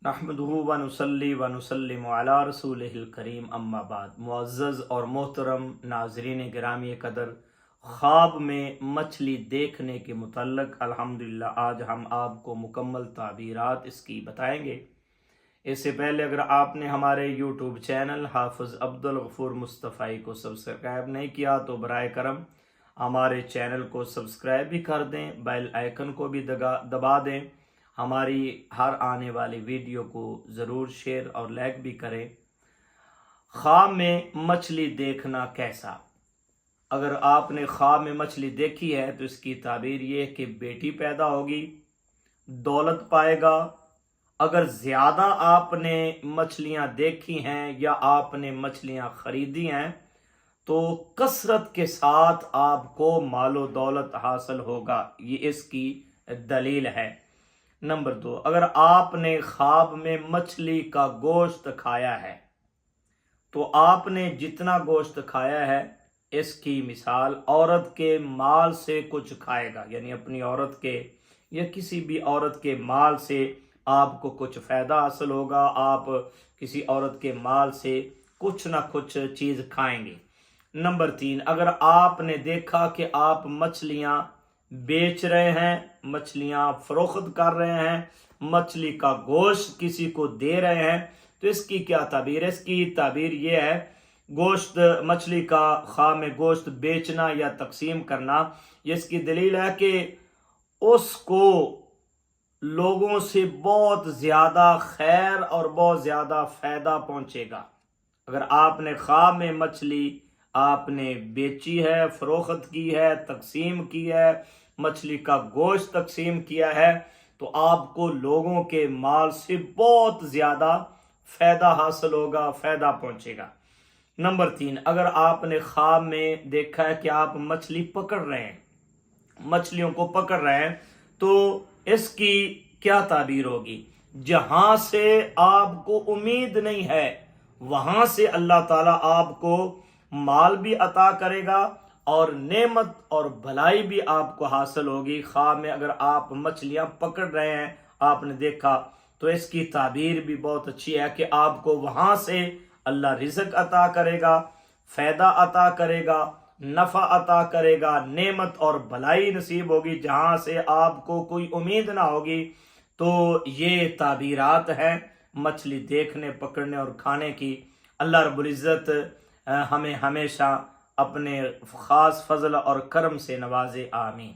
نحمدہ و نصلی و نسلم علی رسولہ الکریم اما بعد۔ معزز اور محترم ناظرین گرامی قدر، خواب میں مچھلی دیکھنے کے متعلق الحمدللہ آج ہم آپ کو مکمل تعبیرات اس کی بتائیں گے۔ اس سے پہلے اگر آپ نے ہمارے یوٹیوب چینل حافظ عبدالغفور مصطفی کو سبسکرائب نہیں کیا تو برائے کرم ہمارے چینل کو سبسکرائب بھی کر دیں، بیل آئیکن کو بھی دبا دیں، ہماری ہر آنے والی ویڈیو کو ضرور شیئر اور لائک بھی کریں۔ خواب میں مچھلی دیکھنا کیسا؟ اگر آپ نے خواب میں مچھلی دیکھی ہے تو اس کی تعبیر یہ ہے کہ بیٹی پیدا ہوگی، دولت پائے گا۔ اگر زیادہ آپ نے مچھلیاں دیکھی ہیں یا آپ نے مچھلیاں خریدی ہیں تو کثرت کے ساتھ آپ کو مال و دولت حاصل ہوگا، یہ اس کی دلیل ہے۔ نمبر 2، اگر آپ نے خواب میں مچھلی کا گوشت کھایا ہے تو آپ نے جتنا گوشت کھایا ہے اس کی مثال عورت کے مال سے کچھ کھائے گا، یعنی اپنی عورت کے یا کسی بھی عورت کے مال سے آپ کو کچھ فائدہ حاصل ہوگا، آپ کسی عورت کے مال سے کچھ نہ کچھ چیز کھائیں گے۔ نمبر 3، اگر آپ نے دیکھا کہ آپ مچھلیاں بیچ رہے ہیں، مچھلیاں فروخت کر رہے ہیں، مچھلی کا گوشت کسی کو دے رہے ہیں تو اس کی کیا تعبیر ہے؟ اس کی تعبیر یہ ہے، گوشت مچھلی کا خواب میں گوشت بیچنا یا تقسیم کرنا، یہ اس کی دلیل ہے کہ اس کو لوگوں سے بہت زیادہ خیر اور بہت زیادہ فائدہ پہنچے گا۔ اگر آپ نے خواب میں مچھلی آپ نے بیچی ہے، فروخت کی ہے، تقسیم کی ہے، مچھلی کا گوشت تقسیم کیا ہے تو آپ کو لوگوں کے مال سے بہت زیادہ فائدہ حاصل ہوگا، فائدہ پہنچے گا۔ نمبر 3، اگر آپ نے خواب میں دیکھا ہے کہ آپ مچھلی پکڑ رہے ہیں، مچھلیوں کو پکڑ رہے ہیں تو اس کی کیا تعبیر ہوگی؟ جہاں سے آپ کو امید نہیں ہے وہاں سے اللہ تعالیٰ آپ کو مال بھی عطا کرے گا اور نعمت اور بھلائی بھی آپ کو حاصل ہوگی۔ خواب میں اگر آپ مچھلیاں پکڑ رہے ہیں، آپ نے دیکھا تو اس کی تعبیر بھی بہت اچھی ہے کہ آپ کو وہاں سے اللہ رزق عطا کرے گا، فائدہ عطا کرے گا، نفع عطا کرے گا، نعمت اور بھلائی نصیب ہوگی جہاں سے آپ کو کوئی امید نہ ہوگی۔ تو یہ تعبیرات ہیں مچھلی دیکھنے، پکڑنے اور کھانے کی۔ اللہ رب العزت ہمیں ہمیشہ اپنے خاص فضل اور کرم سے نوازے، آمین۔